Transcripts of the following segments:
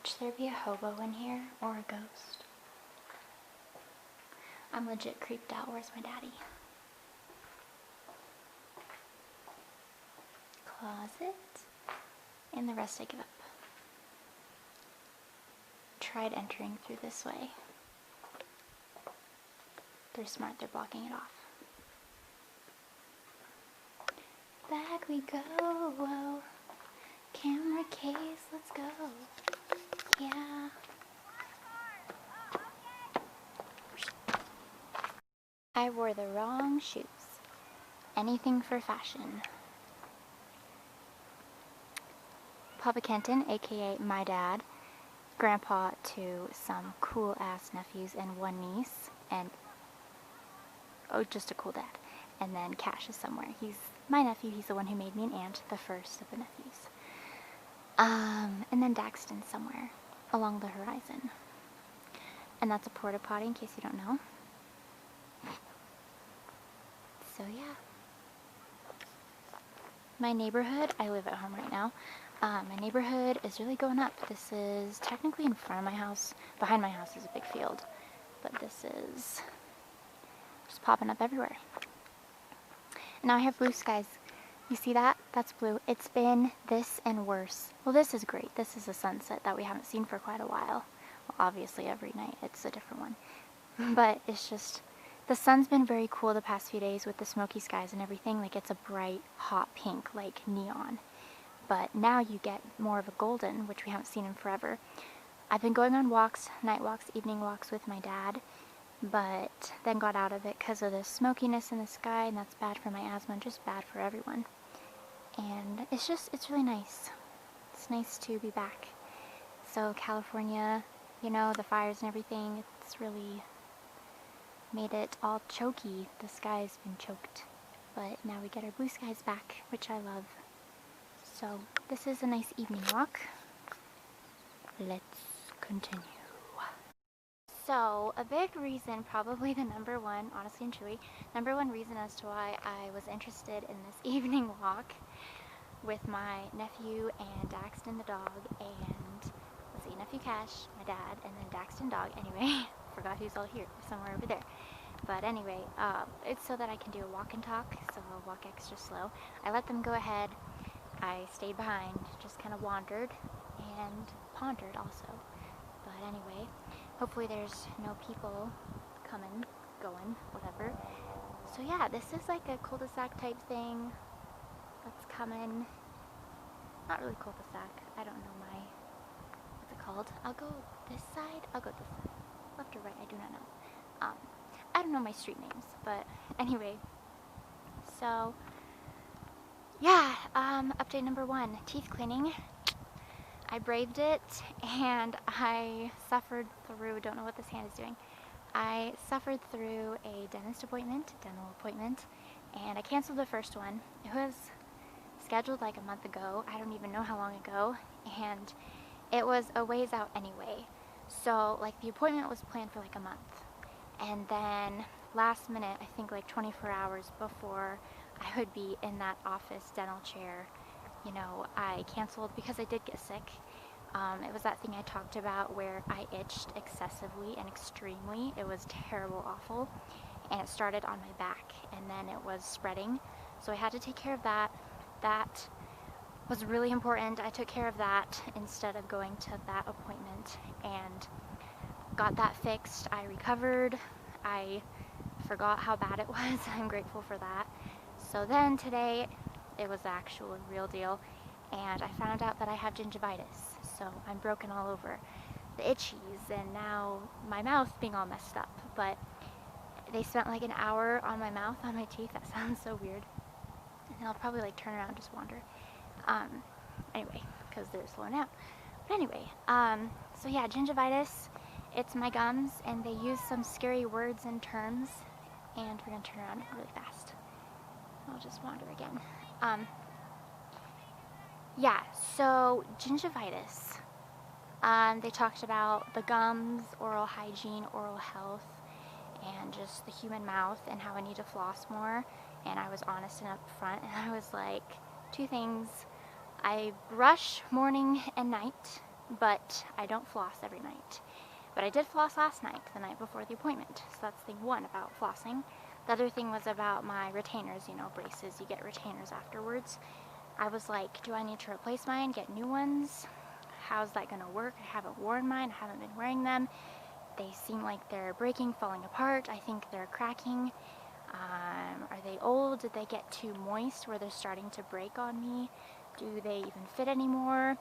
Watch there be a hobo in here or a ghost. I'm legit creeped out. Where's my daddy? Closet. And the rest I give up. Tried entering through this way. They're smart, they're blocking it off. Back we go. Whoa. Camera case, let's go. Yeah. I wore the wrong shoes. Anything for fashion. Papa Kenton, aka my dad, grandpa to some cool ass nephews and one niece, and oh, just a cool dad. And then Cash is somewhere. He's my nephew, he's the one who made me an aunt, the first of the nephews. And then Daxton somewhere along the horizon. And that's a porta potty in case you don't know. So yeah. My neighborhood, I live at home right now. My neighborhood is really going up. This is technically in front of my house. Behind my house is a big field. But this is just popping up everywhere. Now I have blue skies. You see that? That's blue. It's been this and worse. Well, this is great. This is a sunset that we haven't seen for quite a while. Well, obviously every night it's a different one. But it's just, the sun's been very cool the past few days with the smoky skies and everything. Like it's a bright, hot pink, like neon. But now you get more of a golden, which we haven't seen in forever. I've been going on walks, night walks, evening walks with my dad, but then got out of it because of the smokiness in the sky, and that's bad for my asthma and just bad for everyone. And it's really nice. It's nice to be back. So California, you know, the fires and everything, it's really made it all choky. The sky's been choked. But now we get our blue skies back, which I love. So this is a nice evening walk. Let's continue. So a big reason, probably the number one, honestly and truly, number one reason as to why I was interested in this evening walk with my nephew and Daxton the dog and, let's see, nephew Cash, my dad, and then Daxton dog. Anyway, forgot who's all here, somewhere over there. But anyway, it's so that I can do a walk and talk, so I'll walk extra slow. I let them go ahead. I stayed behind, just kind of wandered and pondered also. But anyway, hopefully there's no people coming, going, whatever. So yeah, this is like a cul-de-sac type thing that's coming. Not really cul-de-sac. I don't know what's it called? I'll go this side. I'll go this side. Left or right, I do not know. I don't know my street names, but anyway. So yeah, update number one, teeth cleaning. I braved it and I suffered through, don't know what this hand is doing. I suffered through a dental appointment, and I canceled the first one. It was scheduled like a month ago. I don't even know how long ago, and it was a ways out anyway. So like the appointment was planned for like a month, and then last minute, I think like 24 hours before I would be in that office dental chair, you know, I canceled because I did get sick. It was that thing I talked about where I itched excessively and extremely. It was terrible, awful, and it started on my back, and then it was spreading, so I had to take care of that. That was really important. I took care of that instead of going to that appointment and got that fixed. I recovered. I forgot how bad it was. I'm grateful for that. So then today, it was the actual real deal, and I found out that I have gingivitis, so I'm broken all over. The itchies, and now my mouth being all messed up, but they spent like an hour on my mouth, on my teeth. That sounds so weird. And I'll probably like turn around and just wander. Anyway, because they're slowing down. But anyway, so yeah, gingivitis, it's my gums, and they use some scary words and terms, and we're gonna turn around really fast. I'll just wander again. Yeah, so gingivitis. They talked about the gums, oral hygiene, oral health, and just the human mouth and how I need to floss more. And I was honest and upfront, and I was like, two things. I brush morning and night, but I don't floss every night. But I did floss last night, the night before the appointment. So that's thing one about flossing. The other thing was about my retainers, you know, braces. You get retainers afterwards. I was like, do I need to replace mine, get new ones? How's that gonna work? I haven't worn mine, I haven't been wearing them. They seem like they're breaking, falling apart. I think they're cracking. Are they old? Did they get too moist where they're starting to break on me? Do they even fit anymore?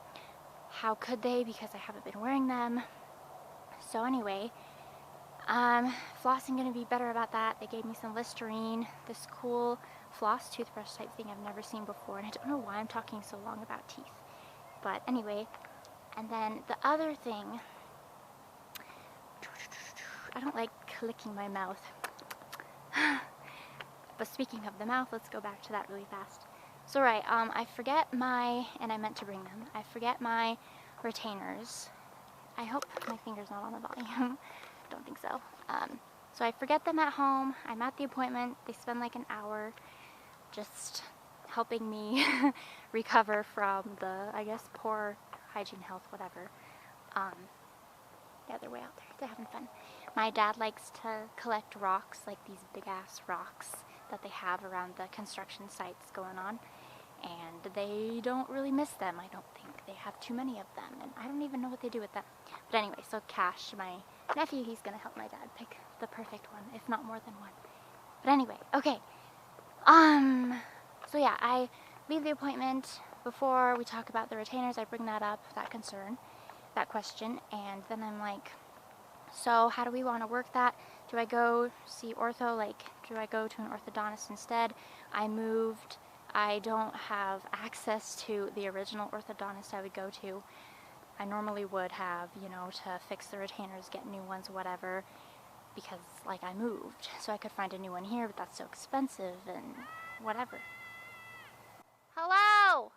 How could they, because I haven't been wearing them? So anyway, flossing gonna be better about that. They gave me some Listerine, this cool floss toothbrush type thing I've never seen before, and I don't know why I'm talking so long about teeth. But anyway, and then the other thing, I don't like clicking my mouth. But speaking of the mouth, let's go back to that really fast. So right, I forget my, and I meant to bring them, I forget my retainers. I hope my finger's not on the volume. Don't think so. So I forget them at home. I'm at the appointment. They spend like an hour just helping me recover from the, I guess, poor hygiene, health, whatever. Yeah, they're way out there. They're having fun. My dad likes to collect rocks, like these big ass rocks that they have around the construction sites going on. And they don't really miss them, I don't think. They have too many of them, and I don't even know what they do with them. But anyway, so Cash, my nephew, he's gonna help my dad pick the perfect one, if not more than one. But anyway, okay. So yeah, I leave the appointment. Before we talk about the retainers, I bring that up, that concern, that question, and then I'm like, so how do we want to work that? Do I go see ortho? Like, do I go to an orthodontist instead? I moved. I don't have access to the original orthodontist I would go to. I normally would have, you know, to fix the retainers, get new ones, whatever, because, like, I moved. So I could find a new one here, but that's so expensive and whatever. Hello!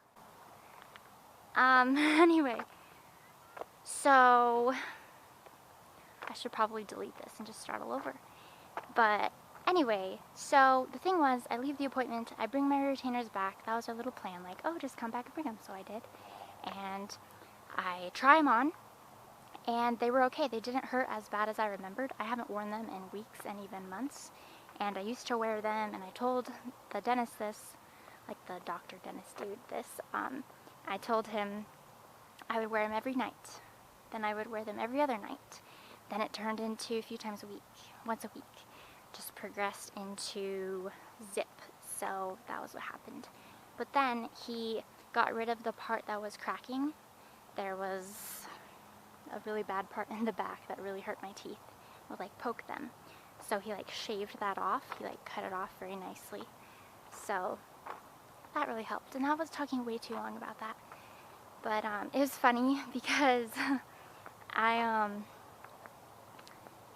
Anyway. So I should probably delete this and just start all over. But anyway, so the thing was, I leave the appointment, I bring my retainers back. That was our little plan, like, oh, just come back and bring them. So I did. And I try them on, and they were okay. They didn't hurt as bad as I remembered. I haven't worn them in weeks and even months. And I used to wear them, and I told the dentist this, like the doctor dentist dude this, I told him I would wear them every night. Then I would wear them every other night. Then it turned into a few times a week, once a week. Just progressed into zip, so that was what happened. But then he got rid of the part that was cracking. There was a really bad part in the back that really hurt my teeth. It would like poke them. So he like shaved that off. He like cut it off very nicely. So that really helped. And I was talking way too long about that. But it was funny because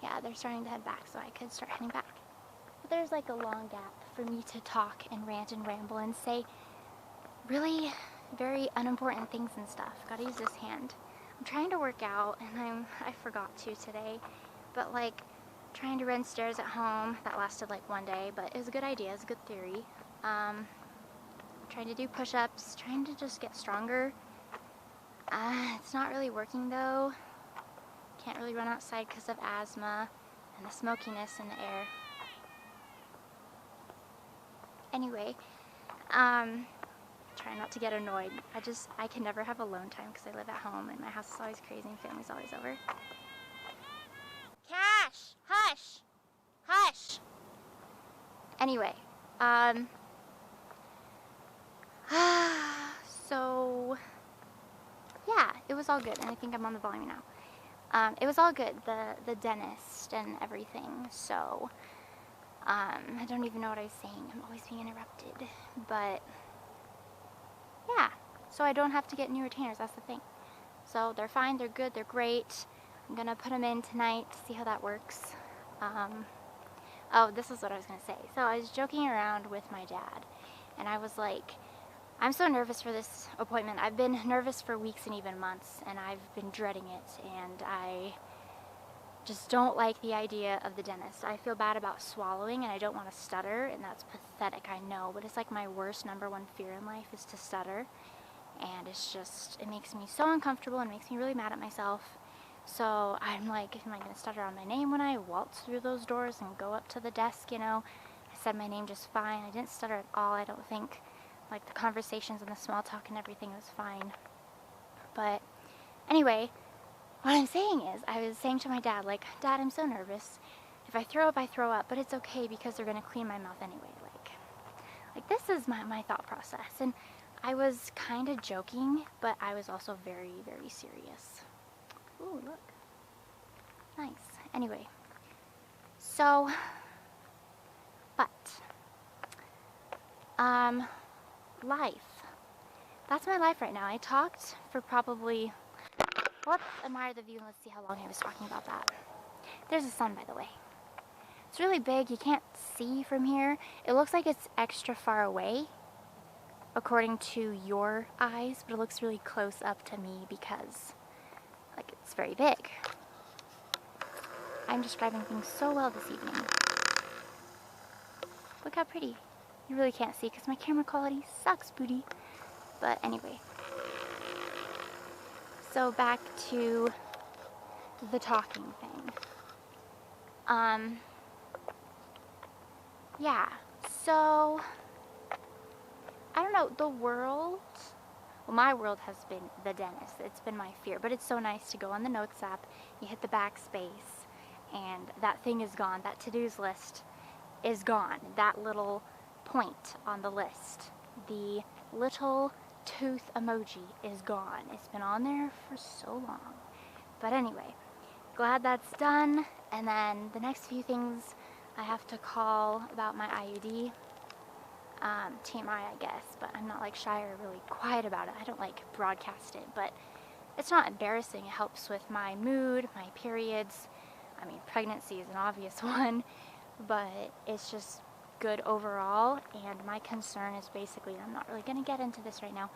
yeah, they're starting to head back, so I could start heading back. But there's like a long gap for me to talk and rant and ramble and say really very unimportant things and stuff. Gotta use this hand. I'm trying to work out, and I forgot to today, but like trying to run stairs at home, that lasted like one day, but it was a good idea, it's a good theory. Trying to do push-ups, trying to just get stronger. It's not really working though. Can't really run outside because of asthma and the smokiness in the air. Anyway, try not to get annoyed. I can never have alone time because I live at home and my house is always crazy and family's always over. Cash! Hush! Hush! Anyway, so yeah, it was all good, and I think I'm on the volume now. It was all good, the dentist and everything, so I don't even know what I was saying. I'm always being interrupted, but yeah, so I don't have to get new retainers, that's the thing. So they're fine, they're good, they're great. I'm gonna put them in tonight to see how that works. Oh, this is what I was gonna say. So I was joking around with my dad, and I was like, I'm so nervous for this appointment. I've been nervous for weeks and even months, and I've been dreading it, and I just don't like the idea of the dentist. I feel bad about swallowing, and I don't want to stutter, and that's pathetic, I know, but it's like my worst #1 fear in life is to stutter. and it's just, it makes me so uncomfortable and makes me really mad at myself. So I'm like, am I going to stutter on my name when I waltz through those doors and go up to the desk, you know? I said my name just fine. I didn't stutter at all, I don't think. Like, the conversations and the small talk and everything was fine. But anyway, what I'm saying is, I was saying to my dad, like, Dad, I'm so nervous. If I throw up, I throw up, but it's okay because they're going to clean my mouth anyway. Like this is my thought process. And I was kind of joking, but I was also very, very serious. Ooh, look. Nice. Anyway, so, but, life. That's my life right now. I talked for probably, let's admire the view and let's see how long I was talking about that. There's a sun, by the way. It's really big. You can't see from here. It looks like it's extra far away, according to your eyes, but it looks really close up to me because, like, it's very big. I'm describing things so well this evening. Look how pretty. You really can't see because my camera quality sucks, booty. But anyway. So back to the talking thing. Yeah. So, I don't know, the world, well, my world has been the dentist. It's been my fear, but it's so nice to go on the notes app, you hit the backspace, and that thing is gone. That to-dos list is gone. That little point on the list, the little tooth emoji is gone. It's been on there for so long. But anyway, glad that's done. And then the next few things I have to call about my IUD. TMI, I guess, but I'm not like shy or really quiet about it. I don't like broadcast it, but it's not embarrassing. It helps with my mood, my periods. I mean, pregnancy is an obvious one, but it's just good overall. And my concern is basically, I'm not really going to get into this right now,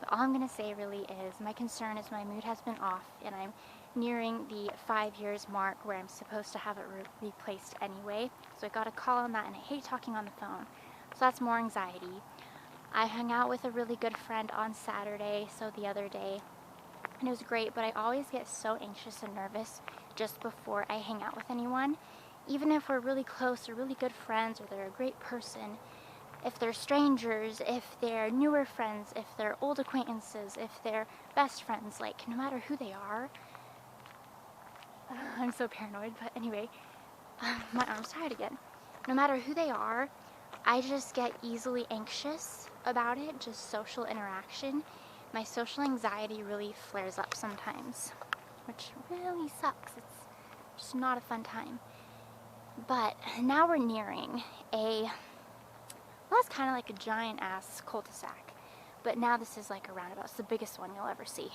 but all I'm going to say really is my concern is my mood has been off, and I'm nearing the 5 years mark where I'm supposed to have it replaced anyway. So I got a call on that, and I hate talking on the phone. So that's more anxiety. I hung out with a really good friend on Saturday, so the other day, and it was great, but I always get so anxious and nervous just before I hang out with anyone. Even if we're really close or really good friends or they're a great person, if they're strangers, if they're newer friends, if they're old acquaintances, if they're best friends, like, no matter who they are, I'm so paranoid, but anyway, my arm's tired again. No matter who they are, I just get easily anxious about it, just social interaction. My social anxiety really flares up sometimes, which really sucks. It's just not a fun time. But now we're nearing well, that's kind of like a giant ass cul-de-sac. But now this is like a roundabout. It's the biggest one you'll ever see.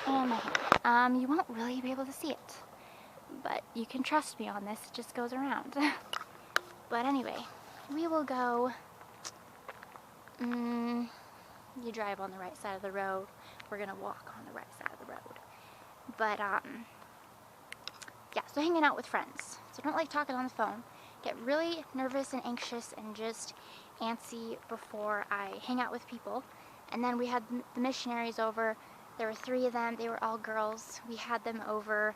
And my hand. You won't really be able to see it, but you can trust me on this. It just goes around. But anyway, we will go, you drive on the right side of the road, we're gonna walk on the right side of the road. But, yeah, so hanging out with friends. So I don't like talking on the phone. Get really nervous and anxious and just antsy before I hang out with people. And then we had the missionaries over. There were 3 of them. They were all girls. We had them over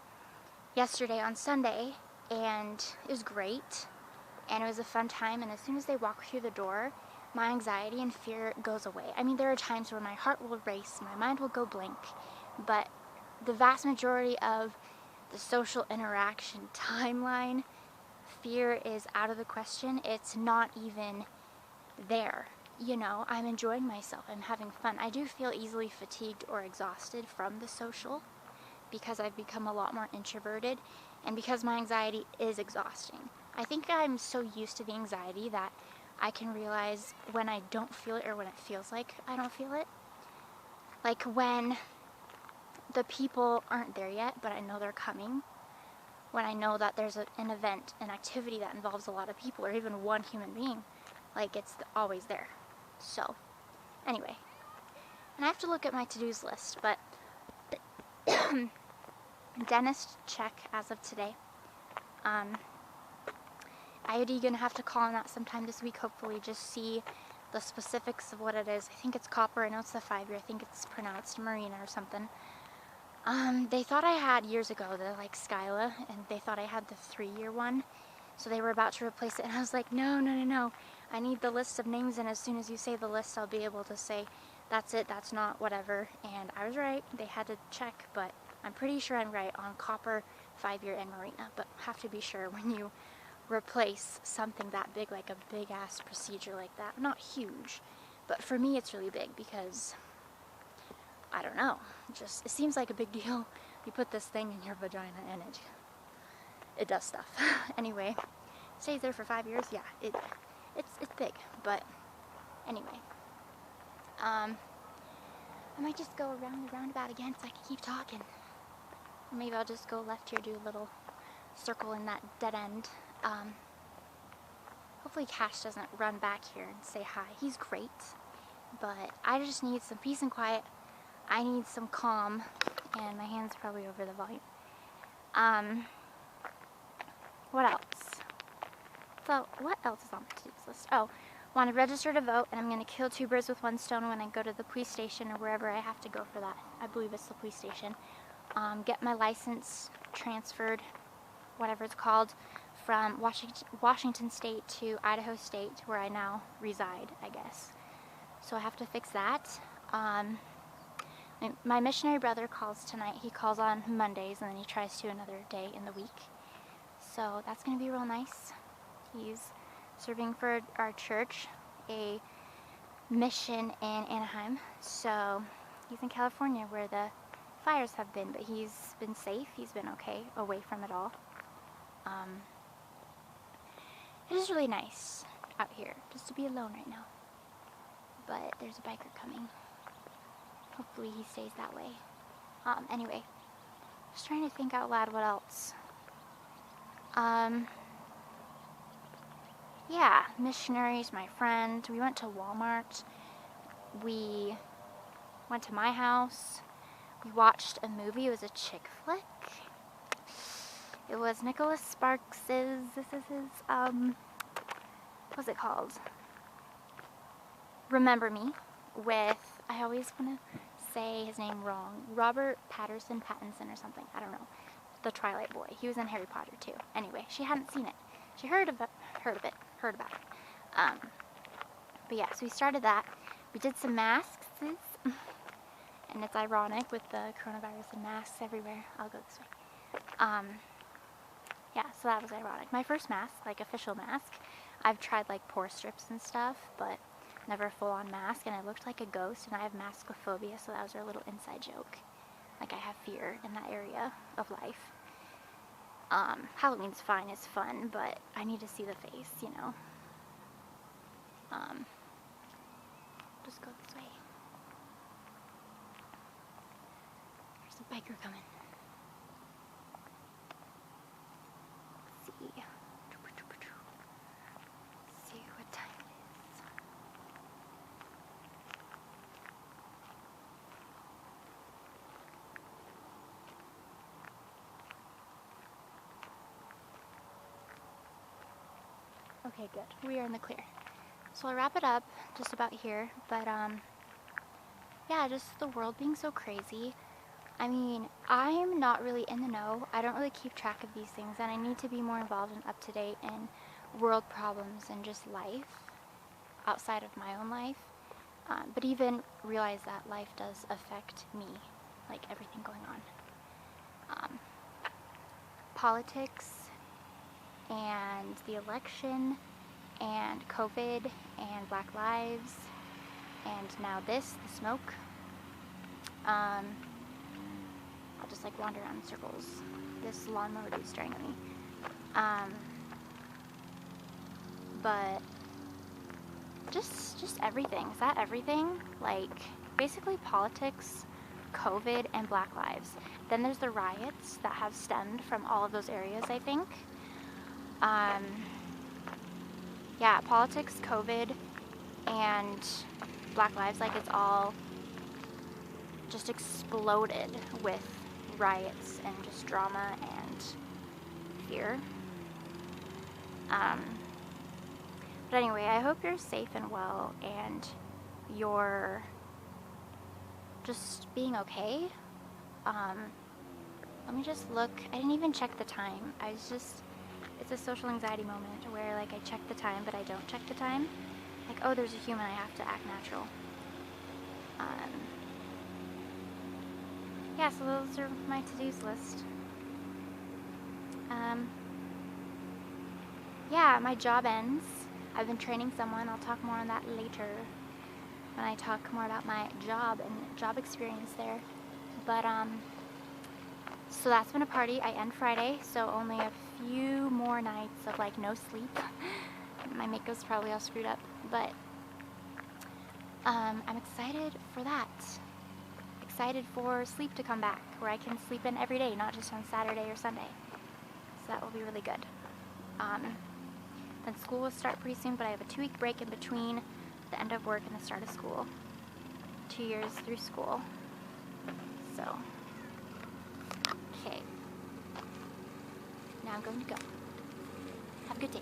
yesterday on Sunday, and it was great. And it was a fun time, and as soon as they walk through the door, my anxiety and fear goes away. I mean, there are times where my heart will race, my mind will go blank, but the vast majority of the social interaction timeline, fear is out of the question. It's not even there. You know, I'm enjoying myself. I'm having fun. I do feel easily fatigued or exhausted from the social because I've become a lot more introverted and because my anxiety is exhausting. I think I'm so used to the anxiety that I can realize when I don't feel it or when it feels like I don't feel it. Like when the people aren't there yet, but I know they're coming. When I know that there's an event, an activity that involves a lot of people or even one human being, like it's always there. So, anyway. And I have to look at my to-dos list, but dentist check as of today. IOD gonna have to call on that sometime this week, hopefully, just see the specifics of what it is. I think it's copper. I know it's the 5-year. I think it's pronounced Marina or something. They thought I had years ago the like Skyla, and they thought I had the 3-year one. So they were about to replace it, and I was like, no, no, no, no. I need the list of names, and as soon as you say the list, I'll be able to say, that's it, that's not, whatever. And I was right. They had to check, but I'm pretty sure I'm right on copper, 5-year, and Marina. But have to be sure when you replace something that big, like a big-ass procedure like that. Not huge, but for me it's really big because, I don't know, it seems like a big deal. You put this thing in your vagina and it does stuff. Anyway, stays there for 5 years. Yeah, it's big, but anyway. I might just go around the roundabout again so I can keep talking. Or maybe I'll just go left here, do a little circle in that dead end. Hopefully Cash doesn't run back here and say hi. He's great, but I just need some peace and quiet. I need some calm, and my hand's probably over the volume. What else? So, what else is on my to-do list? Oh, want to register to vote, and I'm going to kill 2 birds with 1 stone when I go to the police station or wherever I have to go for that. I believe it's the police station. Get my license transferred, whatever it's called, from Washington State to Idaho State, where I now reside, I guess. So I have to fix that. My missionary brother calls tonight. He calls on Mondays, and then he tries to another day in the week. So that's going to be real nice. He's serving for our church, a mission in Anaheim. So he's in California where the fires have been, but he's been safe. He's been okay, away from it all. It is really nice out here, just to be alone right now. But there's a biker coming. Hopefully he stays that way. Anyway, just trying to think out loud what else. Yeah, missionaries, my friend. We went to Walmart. We went to my house. We watched a movie. It was a chick flick. It was Nicholas Sparks's, what's it called? Remember Me, with, I always want to say his name wrong, Robert Pattinson or something, I don't know. The Twilight Boy. He was in Harry Potter too. Anyway, she hadn't seen it. She heard about it. But yeah, so we started that. We did some masks, and it's ironic with the coronavirus and masks everywhere. I'll go this way. Yeah, so that was ironic. My first mask, like official mask. I've tried like pore strips and stuff, but never full on mask, and I looked like a ghost, and I have maskophobia, so that was our little inside joke. Like I have fear in that area of life. Halloween's fine, it's fun, but I need to see the face, you know. Just go this way. There's a biker coming. Let's see. Let's see what time it is. Okay, good. We are in the clear. So I'll wrap it up just about here, but yeah, just the world being so crazy. I mean, I'm not really in the know. I don't really keep track of these things, and I need to be more involved and up to date in world problems and just life outside of my own life. But even realize that life does affect me, like everything going on. Politics and the election and COVID and Black Lives and now this, the smoke. I'll just like wander around in circles. This lawnmower dude's staring at me. But just everything. Is that everything? Like basically politics, COVID, and Black Lives. Then there's the riots that have stemmed from all of those areas, I think. Yeah, politics, COVID, and Black Lives, like it's all just exploded with riots and just drama and fear. But anyway, I hope you're safe and well and you're just being okay. Let me just look. I didn't even check the time. It's a social anxiety moment where like I check the time but I don't check the time. Like, oh, there's a human, I have to act natural. Yeah, so those are my to-dos list. Yeah, my job ends. I've been training someone. I'll talk more on that later when I talk more about my job and job experience there. But, so that's been a party. I end Friday, so only a few more nights of, like, no sleep. My makeup's probably all screwed up, but, I'm excited for that. Excited for sleep to come back, where I can sleep in every day, not just on Saturday or Sunday. So that will be really good. Then school will start pretty soon, but I have a 2-week break in between the end of work and the start of school. 2 years through school. So, okay. Now I'm going to go. Have a good day.